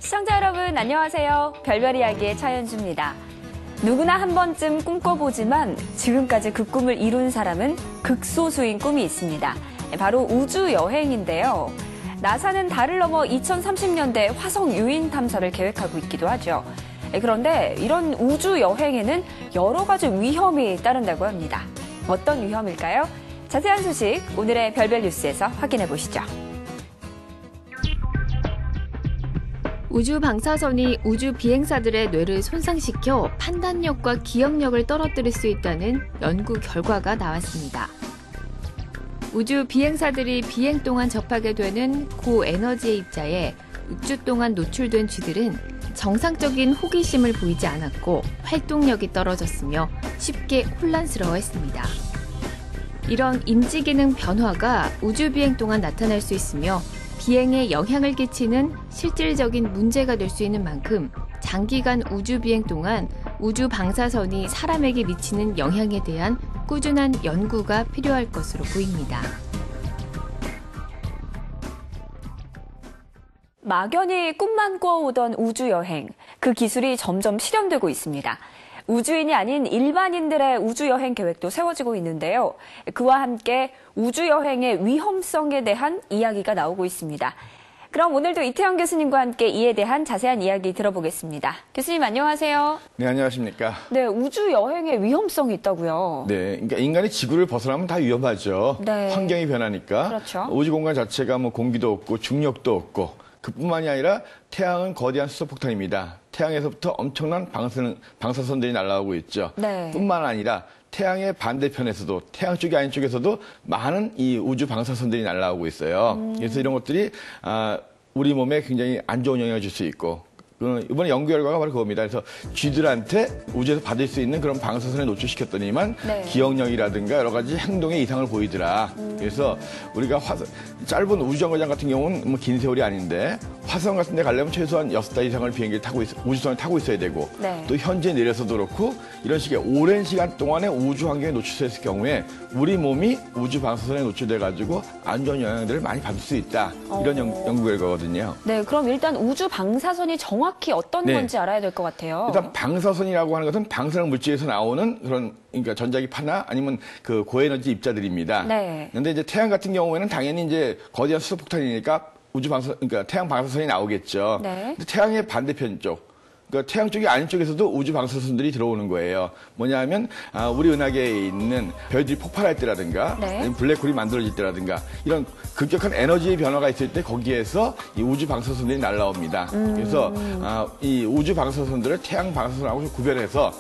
시청자 여러분 안녕하세요. 별별 이야기의 차현주입니다. 누구나 한 번쯤 꿈꿔보지만 지금까지 그 꿈을 이룬 사람은 극소수인 꿈이 있습니다. 바로 우주 여행인데요. 나사는 달을 넘어 2030년대 화성 유인 탐사를 계획하고 있기도 하죠. 그런데 이런 우주 여행에는 여러 가지 위험이 따른다고 합니다. 어떤 위험일까요? 자세한 소식 오늘의 별별 뉴스에서 확인해 보시죠. 우주 방사선이 우주 비행사들의 뇌를 손상시켜 판단력과 기억력을 떨어뜨릴 수 있다는 연구 결과가 나왔습니다. 우주 비행사들이 비행 동안 접하게 되는 고에너지의 입자에 6주 동안 노출된 쥐들은 정상적인 호기심을 보이지 않았고 활동력이 떨어졌으며 쉽게 혼란스러워했습니다. 이런 인지기능 변화가 우주 비행 동안 나타날 수 있으며 비행에 영향을 끼치는 실질적인 문제가 될 수 있는 만큼 장기간 우주 비행 동안 우주 방사선이 사람에게 미치는 영향에 대한 꾸준한 연구가 필요할 것으로 보입니다. 막연히 꿈만 꿔오던 우주 여행, 그 기술이 점점 실현되고 있습니다. 우주인이 아닌 일반인들의 우주 여행 계획도 세워지고 있는데요. 그와 함께 우주 여행의 위험성에 대한 이야기가 나오고 있습니다. 그럼 오늘도 이태영 교수님과 함께 이에 대한 자세한 이야기 들어보겠습니다. 교수님 안녕하세요. 네, 안녕하십니까. 네, 우주 여행의 위험성이 있다고요. 네, 그러니까 인간이 지구를 벗어나면 다 위험하죠. 네. 환경이 변하니까. 그렇죠. 우주 공간 자체가 뭐 공기도 없고 중력도 없고 그뿐만이 아니라 태양은 거대한 수소폭탄입니다. 태양에서부터 엄청난 방사선들이 날아오고 있죠. 네. 뿐만 아니라 태양의 반대편에서도 태양 쪽이 아닌 쪽에서도 많은 이 우주 방사선들이 날아오고 있어요. 그래서 이런 것들이 우리 몸에 굉장히 안 좋은 영향을 줄 수 있고 이번에 연구 결과가 바로 그겁니다. 그래서 쥐들한테 우주에서 받을 수 있는 그런 방사선에 노출시켰더니만 네. 기억력이라든가 여러 가지 행동에 이상을 보이더라. 그래서 우리가 짧은 우주정거장 같은 경우는 뭐 긴 세월이 아닌데 화성 같은 데 가려면 최소한 6달 이상을 비행기를 우주선을 타고 있어야 되고 네. 또 현지에 내려서도 그렇고 이런 식의 오랜 시간 동안에 우주 환경에 노출됐을 경우에 우리 몸이 우주 방사선에 노출돼가지고 안 좋은 영향들을 많이 받을 수 있다. 이런 연구 결과거든요. 네, 그럼 일단 우주 방사선이 정확히 어떤 네. 건지 알아야 될 것 같아요. 일단 방사선이라고 하는 것은 방사능 물질에서 나오는 그런 그러니까 전자기파나 아니면 그 고에너지 입자들입니다. 네. 그런데 이제 태양 같은 경우에는 당연히 이제 거대한 수소폭탄이니까 그러니까 태양 방사선이 나오겠죠. 네. 근데 태양의 반대편 쪽, 그러니까 태양 쪽이 아닌 쪽에서도 우주 방사선들이 들어오는 거예요. 뭐냐면 우리 은하계에 있는 별들이 폭발할 때라든가, 네. 아니면 블랙홀이 만들어질 때라든가 이런 급격한 에너지의 변화가 있을 때 거기에서 이 우주 방사선들이 날라옵니다. 그래서 이 우주 방사선들을 태양 방사선하고 구별해서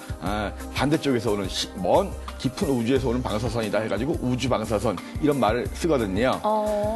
반대쪽에서 오는 먼 깊은 우주에서 오는 방사선이다 해가지고 우주 방사선 이런 말을 쓰거든요.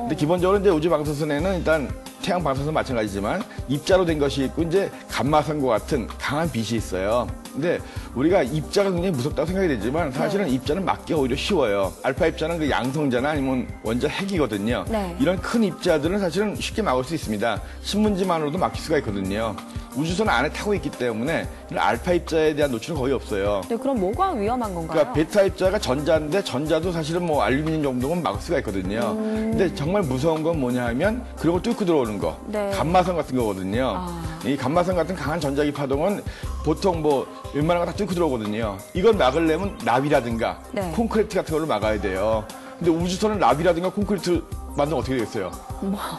근데 기본적으로 이제 우주 방사선에는 일단 태양 방사선 마찬가지지만 입자로 된 것이 있고 이제 감마선과 같은 강한 빛이 있어요. 근데 우리가 입자가 굉장히 무섭다고 생각이 되지만 사실은 입자는 막기가 오히려 쉬워요. 알파 입자는 그 양성자나 아니면 원자 핵이거든요. 네. 이런 큰 입자들은 사실은 쉽게 막을 수 있습니다. 신문지만으로도 막힐 수가 있거든요. 우주선 안에 타고 있기 때문에 이런 알파 입자에 대한 노출은 거의 없어요. 네, 그럼 뭐가 위험한 건가요? 그러니까 베타 입자가 전자인데 전자도 사실은 뭐 알루미늄 정도는 막을 수가 있거든요. 근데 정말 무서운 건 뭐냐 하면 그런 걸 뚫고 들어오는 거. 네. 감마선 같은 거거든요. 이 감마선 같은 강한 전자기 파동은 보통 뭐 웬만한 거 다 뚫고 들어오거든요. 이걸 막으려면 납이라든가 네. 콘크리트 같은 걸로 막아야 돼요. 근데 우주선은 납이라든가 콘크리트 만들면 어떻게 되겠어요?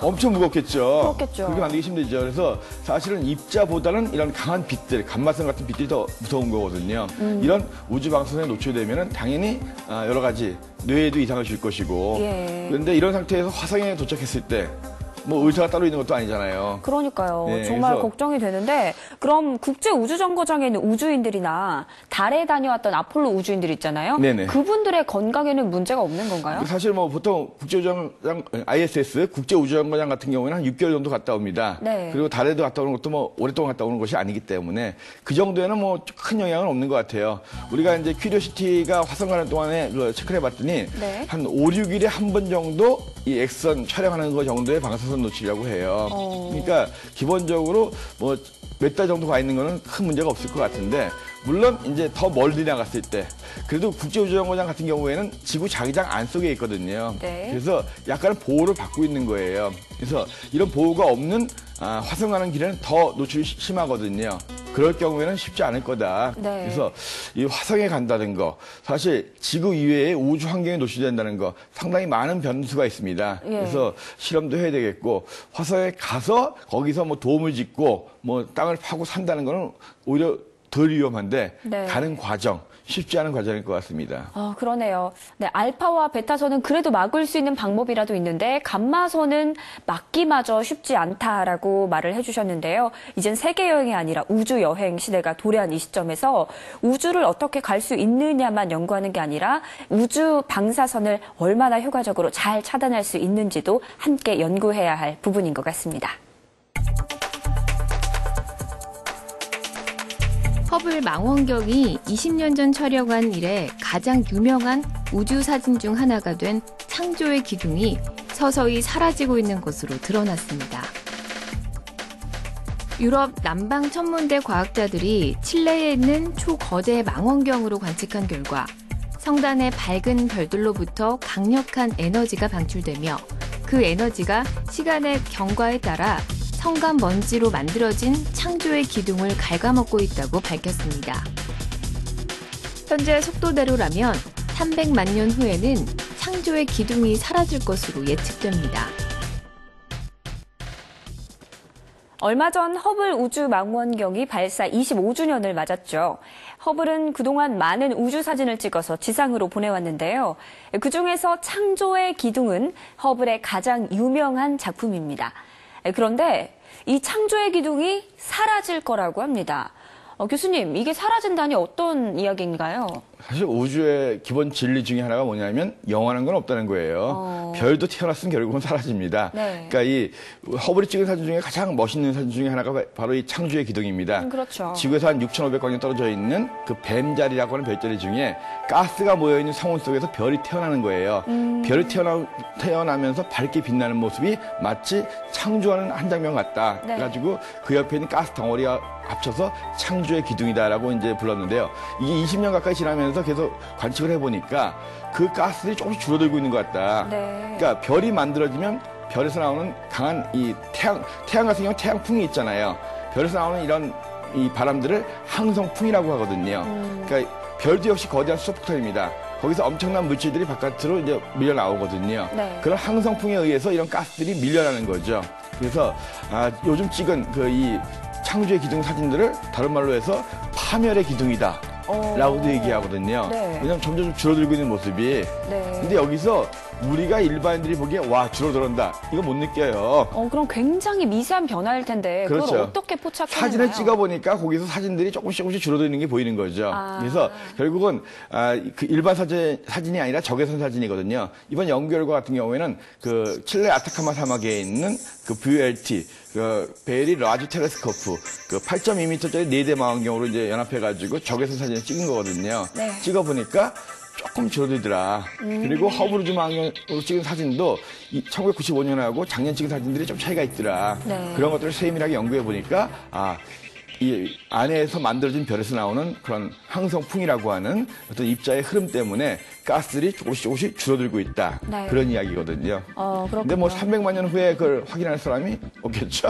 엄청 무겁겠죠. 그렇겠죠. 그렇게 만들기 힘들죠. 그래서 사실은 입자보다는 이런 강한 빛들, 감마선 같은 빛들이 더 무서운 거거든요. 이런 우주 방사선에 노출되면은 당연히 여러 가지 뇌에도 이상을 줄 것이고. 예. 그런데 이런 상태에서 화성에 도착했을 때 뭐 의사가 따로 있는 것도 아니잖아요. 그러니까요. 네, 정말 그래서 걱정이 되는데 그럼 국제우주정거장에 있는 우주인들이나 달에 다녀왔던 아폴로 우주인들 있잖아요. 네네. 그분들의 건강에는 문제가 없는 건가요? 사실 뭐 보통 국제우주정거장, ISS, 국제우주정거장 같은 경우에는 한 6개월 정도 갔다 옵니다. 네. 그리고 달에도 갔다 오는 것도 뭐 오랫동안 갔다 오는 것이 아니기 때문에 그 정도에는 뭐 큰 영향은 없는 것 같아요. 우리가 이제 큐리오시티가 화성 가는 동안에 체크를 해봤더니 네. 한 5, 6일에 한 번 정도 이 X선 촬영하는 거 정도의 방사선 노출이라고 해요. 그러니까 기본적으로 뭐 몇 달 정도 가 있는 거는 큰 문제가 없을 것 같은데, 물론 이제 더 멀리 나갔을 때, 그래도 국제우주연구원장 같은 경우에는 지구 자기장 안속에 있거든요. 네. 그래서 약간의 보호를 받고 있는 거예요. 그래서 이런 보호가 없는 화성 가는 길에는 더 노출이 심하거든요. 그럴 경우에는 쉽지 않을 거다. 네. 그래서 이 화성에 간다는 거, 사실 지구 이외의 우주 환경에 노출된다는 거 상당히 많은 변수가 있습니다. 예. 그래서 실험도 해야 되겠고, 화성에 가서 거기서 뭐 도움을 짓고 뭐 땅을 파고 산다는 거는 오히려 덜 위험한데, 네. 가는 과정, 쉽지 않은 과정일 것 같습니다. 그러네요. 네, 알파와 베타선은 그래도 막을 수 있는 방법이라도 있는데 감마선은 막기마저 쉽지 않다라고 말을 해주셨는데요. 이젠 세계 여행이 아니라 우주 여행 시대가 도래한 이 시점에서 우주를 어떻게 갈 수 있느냐만 연구하는 게 아니라 우주 방사선을 얼마나 효과적으로 잘 차단할 수 있는지도 함께 연구해야 할 부분인 것 같습니다. 허블 망원경이 20년 전 촬영한 이래 가장 유명한 우주 사진 중 하나가 된 창조의 기둥이 서서히 사라지고 있는 것으로 드러났습니다. 유럽 남방 천문대 과학자들이 칠레에 있는 초거대 망원경으로 관측한 결과 성단의 밝은 별들로부터 강력한 에너지가 방출되며 그 에너지가 시간의 경과에 따라 성간 먼지로 만들어진 창조의 기둥을 갉아먹고 있다고 밝혔습니다. 현재 속도대로라면 300만 년 후에는 창조의 기둥이 사라질 것으로 예측됩니다. 얼마 전 허블 우주 망원경이 발사 25주년을 맞았죠. 허블은 그동안 많은 우주 사진을 찍어서 지상으로 보내왔는데요. 그중에서 창조의 기둥은 허블의 가장 유명한 작품입니다. 그런데 이 창조의 기둥이 사라질 거라고 합니다. 교수님, 이게 사라진다니 어떤 이야기인가요? 사실 우주의 기본 진리 중에 하나가 뭐냐면 영원한 건 없다는 거예요. 별도 태어났으면 결국은 사라집니다. 네. 그러니까 이 허블이 찍은 사진 중에 가장 멋있는 사진 중에 하나가 바로 이 창조의 기둥입니다. 그렇죠. 지구에서 한 6,500광년 떨어져 있는 그 뱀자리라고 하는 별자리 중에 가스가 모여있는 성운 속에서 별이 태어나는 거예요. 별이 태어나면서 밝게 빛나는 모습이 마치 창조하는 한 장면 같다. 네. 그래가지고 그 옆에 있는 가스 덩어리가 합쳐서 창조의 기둥이다라고 이제 불렀는데요. 이게 20년 가까이 지나면서 계속 관측을 해보니까 그 가스들이 조금씩 줄어들고 있는 것 같다. 네. 그러니까 별이 만들어지면 별에서 나오는 강한 이 태양 같은 경우 태양풍이 있잖아요. 별에서 나오는 이런 이 바람들을 항성풍이라고 하거든요. 그러니까 별도 역시 거대한 수소폭탄입니다. 거기서 엄청난 물질들이 바깥으로 이제 밀려 나오거든요. 네. 그런 항성풍에 의해서 이런 가스들이 밀려나는 거죠. 그래서 요즘 찍은 그 이 창조의 기둥 사진들을 다른 말로 해서 파멸의 기둥이다. 라고도 얘기하거든요. 네. 왜냐하면 점점 줄어들고 있는 모습이. 네. 근데 여기서 우리가 일반인들이 보기에 와 줄어들었다. 이거 못 느껴요. 그럼 굉장히 미세한 변화일 텐데 그걸 그렇죠. 어떻게 포착하나요? 사진을 찍어보니까 거기서 사진들이 조금씩 줄어드는 게 보이는 거죠. 그래서 결국은 그 일반 사진이 아니라 적외선 사진이거든요. 이번 연구 결과 같은 경우에는 그 칠레 아타카마 사막에 있는 그 VLT, 그 베리 라지 텔레스코프, 그 8.2m짜리 4대 망원경으로 이제 연합해가지고 적외선 사진을 찍은 거거든요. 네. 찍어보니까 조금 줄어들더라. 그리고 허블 우주 망원경으로 찍은 사진도 1995년하고 작년 찍은 사진들이 좀 차이가 있더라. 네. 그런 것들을 세밀하게 연구해 보니까 이 안에서 만들어진 별에서 나오는 그런 항성풍이라고 하는 어떤 입자의 흐름 때문에 가스들이 조금씩 줄어들고 있다. 네. 그런 이야기거든요. 그렇군요. 근데 뭐 300만 년 후에 그걸 확인할 사람이 없겠죠.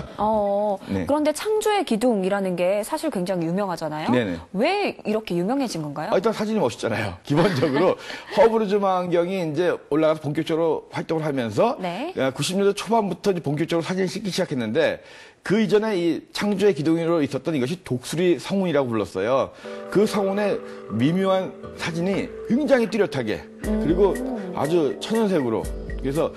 네. 그런데 창조의 기둥이라는 게 사실 굉장히 유명하잖아요. 네네. 왜 이렇게 유명해진 건가요? 일단 사진이 멋있잖아요. 기본적으로 허블 우주 망원경이 이제 올라가서 본격적으로 활동을 하면서 네. 90년대 초반부터 이제 본격적으로 사진을 찍기 시작했는데 그 이전에 이 창조의 기둥으로 있었던 이것이 독수리 성운이라고 불렀어요. 그 성운의 미묘한 사진이 굉장히 뚜렷하게 그리고 아주 천연색으로 그래서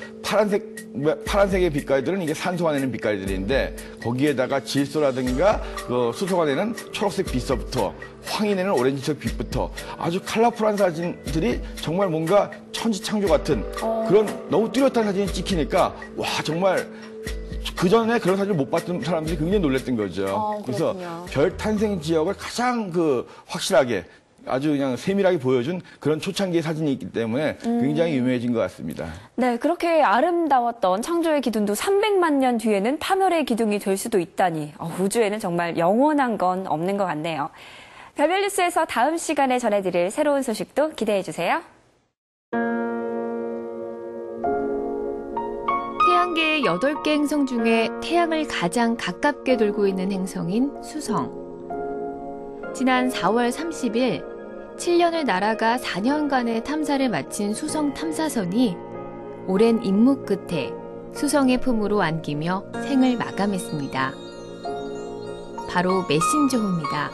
파란색의 빛깔들은 이게 산소가 내는 빛깔들인데 거기에다가 질소라든가 그 수소가 내는 초록색 빛서부터 황이 내는 오렌지색 빛부터 아주 컬러풀한 사진들이 정말 뭔가 천지창조 같은 그런 너무 뚜렷한 사진이 찍히니까 와 정말 그 전에 그런 사진을 못 봤던 사람들이 굉장히 놀랐던 거죠. 그래서 그렇군요. 별 탄생 지역을 가장 그 확실하게 아주 그냥 세밀하게 보여준 그런 초창기의 사진이 있기 때문에 굉장히 유명해진 것 같습니다. 네, 그렇게 아름다웠던 창조의 기둥도 300만 년 뒤에는 파멸의 기둥이 될 수도 있다니 우주에는 정말 영원한 건 없는 것 같네요. 별별 뉴스에서 다음 시간에 전해드릴 새로운 소식도 기대해 주세요. 태양계의 8개 행성 중에 태양을 가장 가깝게 돌고 있는 행성인 수성. 지난 4월 30일 7년을 날아가 4년간의 탐사를 마친 수성 탐사선이 오랜 임무 끝에 수성의 품으로 안기며 생을 마감했습니다. 바로 메신저호입니다.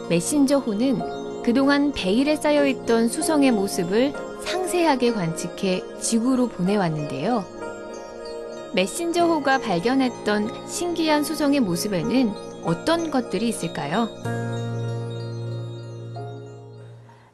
메신저호는 그동안 베일에 쌓여있던 수성의 모습을 상세하게 관측해 지구로 보내왔는데요. 메신저호가 발견했던 신기한 수성의 모습에는 어떤 것들이 있을까요?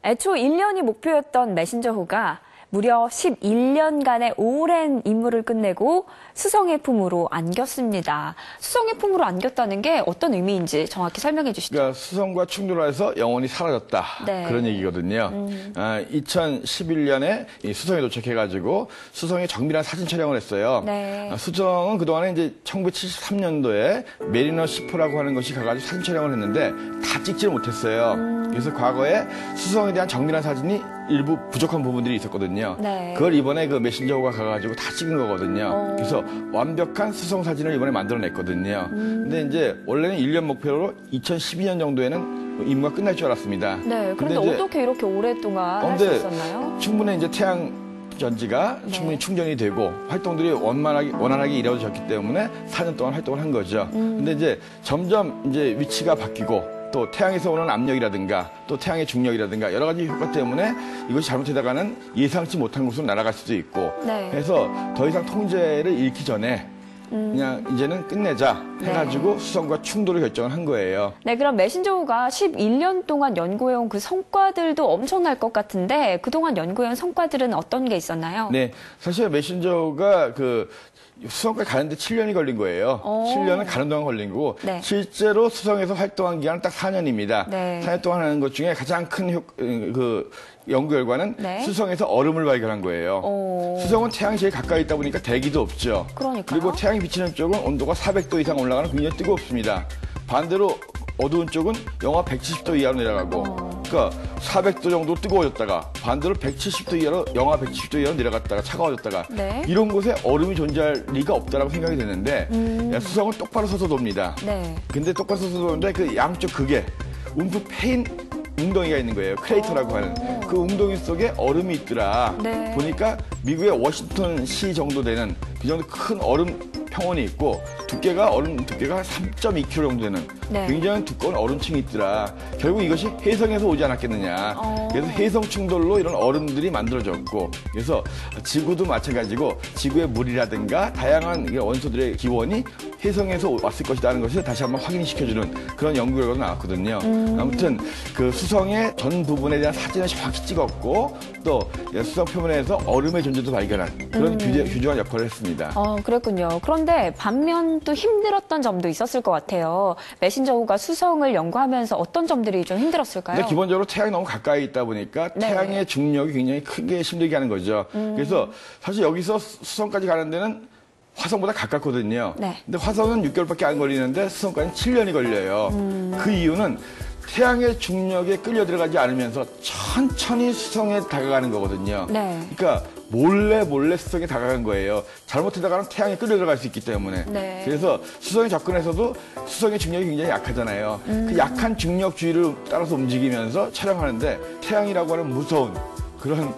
애초 1년이 목표였던 메신저호가 무려 11년간의 오랜 임무를 끝내고 수성의 품으로 안겼습니다. 수성의 품으로 안겼다는 게 어떤 의미인지 정확히 설명해 주시죠. 그러니까 수성과 충돌해서 영원히 사라졌다. 네. 그런 얘기거든요. 2011년에 수성에 도착해가지고 수성에 정밀한 사진 촬영을 했어요. 네. 수성은 그동안에 이제 1973년도에 메리너 10호라고 하는 것이 가가지고 사진 촬영을 했는데 다 찍지를 못했어요. 그래서 과거에 수성에 대한 정밀한 사진이 일부 부족한 부분들이 있었거든요. 네. 그걸 이번에 그 메신저호가 가가지고 다 찍은 거거든요. 그래서 완벽한 수성 사진을 이번에 만들어냈거든요. 근데 이제 원래는 1년 목표로 2012년 정도에는 임무가 끝날 줄 알았습니다. 네, 그런데 근데 이제 어떻게 이렇게 오랫동안 할 수 있었나요? 충분히 이제 태양 전지가 충분히 충전이 되고 활동들이 원활하게 이루어졌기 때문에 4년 동안 활동을 한 거죠. 근데 이제 점점 이제 위치가 바뀌고 또 태양에서 오는 압력이라든가 또 태양의 중력이라든가 여러 가지 효과 때문에 이것이 잘못되다가는 예상치 못한 곳으로 날아갈 수도 있고 네. 그래서 더 이상 통제를 잃기 전에 그냥 이제는 끝내자 해가지고 수성과 충돌을 결정을 한 거예요. 네, 그럼 메신저호가 11년 동안 연구해온 그 성과들도 엄청날 것 같은데 그동안 연구해온 성과들은 어떤 게 있었나요? 네, 사실 메신저가 그 수성까지 가는데 7년이 걸린 거예요. 7년은 가는 동안 걸린 거고 네. 실제로 수성에서 활동한 기간은 딱 4년입니다. 네. 4년 동안 하는 것 중에 가장 큰 그 연구 결과는 네. 수성에서 얼음을 발견한 거예요. 수성은 태양이 제일 가까이 있다 보니까 대기도 없죠. 그러니까요. 그리고 태양이 비치는 쪽은 온도가 400도 이상 올라가는 굉장히 뜨겁습니다. 반대로 어두운 쪽은 영하 170도 이하로 내려가고 그러니까 400도 정도 뜨거워졌다가 반대로 170도 이하로 영하 170도 이하로 내려갔다가 차가워졌다가 네. 이런 곳에 얼음이 존재할 리가 없다라고 생각이 되는데 수성은 똑바로 서서 돕니다. 네. 근데 똑바로 서서 도는데 그 양쪽 극에 움푹 패인 웅덩이가 있는 거예요. 크레이터라고 하는. 그 웅덩이 속에 얼음이 있더라. 네. 보니까 미국의 워싱턴 시 정도 되는 그 정도 큰 얼음 평원이 있고 얼음 두께가 3.2km 정도 되는 네. 굉장히 두꺼운 얼음층이 있더라. 결국 이것이 해성에서 오지 않았겠느냐. 그래서 해성 충돌로 이런 얼음들이 만들어졌고 그래서 지구도 마찬가지고 지구의 물이라든가 다양한 원소들의 기원이 해성에서 왔을 것이라는 것을 다시 한번 확인시켜주는 그런 연구 결과가 나왔거든요. 아무튼 그 수성의 전 부분에 대한 사진을 정확히 찍었고 또 수성 표면에서 얼음의 존재도 발견한 그런 규정한 역할을 했습니다. 그랬군요. 그런데 반면 또 힘들었던 점도 있었을 것 같아요. 메신저호가 수성을 연구하면서 어떤 점들이 좀 힘들었을까요? 근데 기본적으로 태양이 너무 가까이 있다 보니까 네. 태양의 중력이 굉장히 크게 힘들게 하는 거죠. 그래서 사실 여기서 수성까지 가는 데는 화성보다 가깝거든요. 네. 근데 화성은 6개월밖에 안 걸리는데 수성까지는 7년이 걸려요. 그 이유는 태양의 중력에 끌려 들어가지 않으면서 천천히 수성에 다가가는 거거든요. 네. 그러니까 몰래 수성에 다가간 거예요. 잘못하다가는 태양에 끌려 들어갈 수 있기 때문에. 네. 그래서 수성에 접근해서도 수성의 중력이 굉장히 약하잖아요. 그 약한 중력 주위를 따라서 움직이면서 촬영하는데 태양이라고 하는 무서운 그런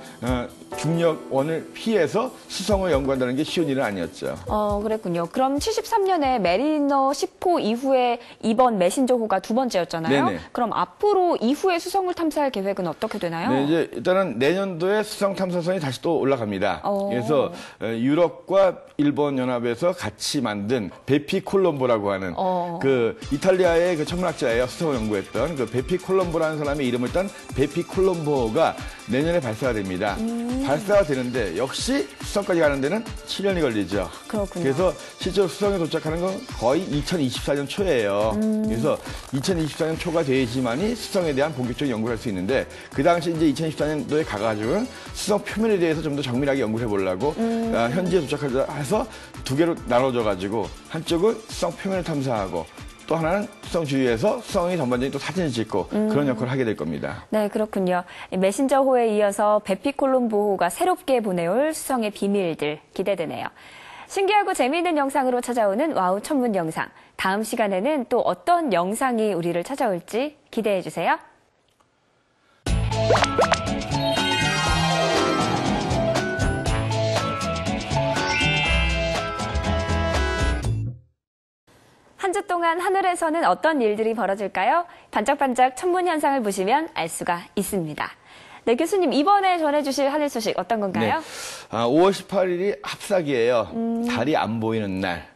중력원을 피해서 수성을 연구한다는 게 쉬운 일은 아니었죠. 그랬군요. 그럼 73년에 메리너 10호 이후에 이번 메신저호가 두 번째였잖아요. 네네. 그럼 앞으로 이후에 수성을 탐사할 계획은 어떻게 되나요? 네, 이제 일단은 내년도에 수성 탐사선이 다시 또 올라갑니다. 그래서 유럽과 일본 연합에서 같이 만든 베피 콜롬보라고 하는 그 이탈리아의 그 천문학자예요. 수성을 연구했던 그 베피 콜롬보라는 사람의 이름을 딴 베피 콜롬보가 내년에 발사가 됩니다. 발사가 되는데 역시 수성까지 가는 데는 7년이 걸리죠. 그렇군요. 그래서 실제로 수성에 도착하는 건 거의 2024년 초예요. 그래서 2024년 초가 돼야지만이 수성에 대한 본격적인 연구를 할 수 있는데 그 당시 이제 2024년도에 가가지고는 수성 표면에 대해서 좀 더 정밀하게 연구를 해보려고 현지에 도착해서 두 개로 나눠져가지고 한쪽은 수성 표면을 탐사하고 또 하나는 수성 주위에서 수성의 전반적인 또 사진을 찍고 그런 역할을 하게 될 겁니다. 네, 그렇군요. 메신저호에 이어서 베피콜롬보호가 새롭게 보내올 수성의 비밀들 기대되네요. 신기하고 재미있는 영상으로 찾아오는 와우 천문 영상. 다음 시간에는 또 어떤 영상이 우리를 찾아올지 기대해 주세요. 한 주 동안 하늘에서는 어떤 일들이 벌어질까요? 반짝반짝 천문 현상을 보시면 알 수가 있습니다. 네, 교수님, 이번에 전해주실 하늘 소식 어떤 건가요? 네. 5월 18일이 합삭이에요. 달이 안 보이는 날.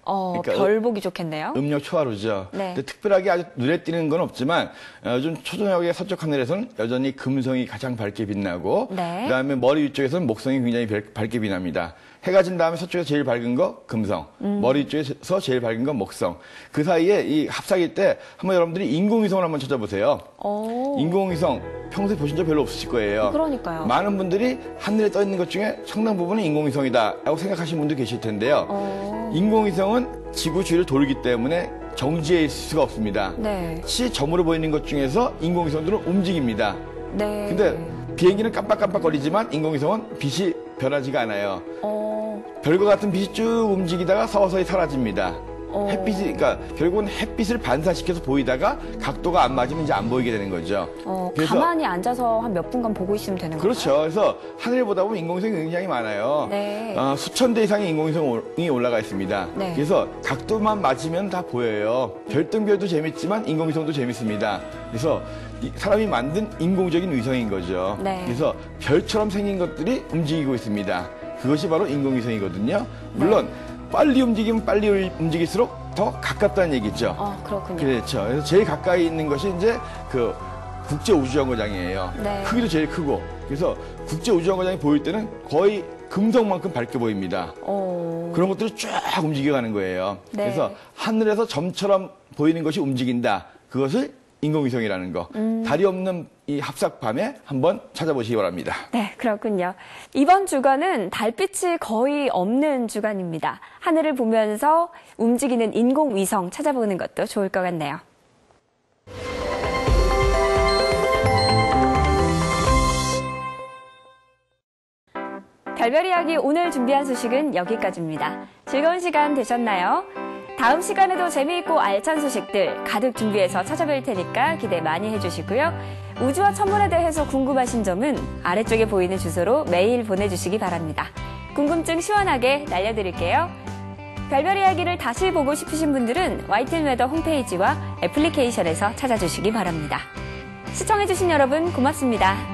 별 보기 좋겠네요. 음력 초하루죠. 네. 근데 특별하게 아주 눈에 띄는 건 없지만 요즘 초저녁의 서쪽 하늘에서는 여전히 금성이 가장 밝게 빛나고 네. 그다음에 머리 위쪽에서는 목성이 굉장히 밝게 빛납니다. 해가 진 다음에 서쪽에서 제일 밝은 거 금성, 머리 위쪽에서 제일 밝은 건 목성. 그 사이에 이 합삭일 때 한번 여러분들이 인공위성을 한번 찾아보세요. 인공위성 평소에 보신 적 별로 없으실 거예요. 그러니까요. 많은 분들이 하늘에 떠 있는 것 중에 상당 부분은 인공위성이다라고 생각하시는 분도 계실 텐데요. 인공위성은 지구 주위를 돌기 때문에 정지해 있을 수가 없습니다. 네. 시 점으로 보이는 것 중에서 인공위성들은 움직입니다. 네. 근데 비행기는 깜빡깜빡거리지만 인공위성은 빛이 변하지가 않아요. 별과 같은 빛이 쭉 움직이다가 서서히 사라집니다. 햇빛이, 그러니까 결국은 햇빛을 반사시켜서 보이다가 각도가 안 맞으면 이제 안 보이게 되는 거죠. 그래서 가만히 앉아서 한 몇 분간 보고 있으면 되는 거예요? 그렇죠. 그래서 하늘을 보다 보면 인공위성이 굉장히 많아요. 네. 수천 대 이상의 인공위성이 올라가 있습니다. 네. 그래서 각도만 맞으면 다 보여요. 별등별도 재밌지만 인공위성도 재밌습니다. 그래서 사람이 만든 인공적인 위성인 거죠. 네. 그래서 별처럼 생긴 것들이 움직이고 있습니다. 그것이 바로 인공위성이거든요. 물론 빨리 움직이면 빨리 움직일수록 더 가깝다는 얘기죠. 그렇군요. 그렇죠. 그래서 제일 가까이 있는 것이 이제 그 국제우주연구장이에요. 네. 크기도 제일 크고. 그래서 국제우주연구장이 보일 때는 거의 금성만큼 밝게 보입니다. 그런 것들이 쫙 움직여가는 거예요. 네. 그래서 하늘에서 점처럼 보이는 것이 움직인다. 그것을 인공위성이라는 거. 달이 없는 이 합삭밤에 한번 찾아보시기 바랍니다. 네, 그렇군요. 이번 주간은 달빛이 거의 없는 주간입니다. 하늘을 보면서 움직이는 인공위성 찾아보는 것도 좋을 것 같네요. 별별 이야기 오늘 준비한 소식은 여기까지입니다. 즐거운 시간 되셨나요? 다음 시간에도 재미있고 알찬 소식들 가득 준비해서 찾아뵐 테니까 기대 많이 해주시고요. 우주와 천문에 대해서 궁금하신 점은 아래쪽에 보이는 주소로 메일 보내주시기 바랍니다. 궁금증 시원하게 날려드릴게요. 별별 이야기를 다시 보고 싶으신 분들은 YTN웨더 홈페이지와 애플리케이션에서 찾아주시기 바랍니다. 시청해주신 여러분 고맙습니다.